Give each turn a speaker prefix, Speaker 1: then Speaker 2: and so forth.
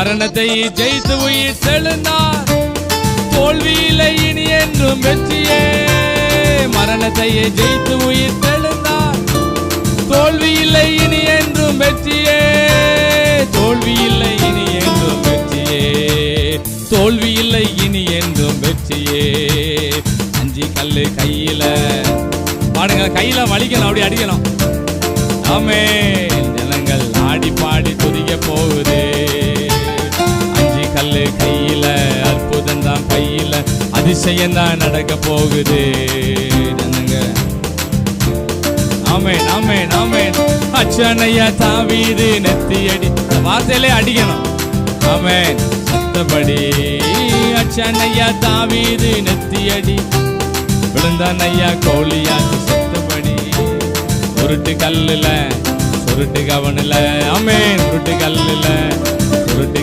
Speaker 1: மரணத்தை ஜெயித்து உயிர் தெழுந்தார். தோல்வியில்லை இனி என்றும் வெற்றியே. மரணத்தை ஜெயித்து உயிர் தெழுந்தார். தோல்வியில்லை இனி என்றும் வெற்றியே. தோல்வியில்லை இனி என்றும் வெற்றியே. தோல்வியில்லை இனி என்றும் வெற்றியே. 5 கல்லு கையில பாடுங்க, கையில வலிக்கணும், அப்படி அடிக்கணும். ஆமென். ஜனங்கள் ஆடி பாடி துதிக்க போகுது. 5 கல்லு கையில, அற்புதம் தான் கையில, அதிசயம் தான் நடக்க போகுது. ஜனங்க ஆமென் ஆமென் ஆமென். அச்சனையா தாவீது நெத்தியடி, வார்த்தையிலே அடிக்கணும். ஆமென். சத்தபடி அச்சனையா தாவீது நெத்தியடி, விழுந்தான் ஐயா கோலியாக்கு சத்தபடி. உருட்டு கல்லுல சுருட்டு கவனில. ஆமென். உருட்டு கல்லுல சுருட்டு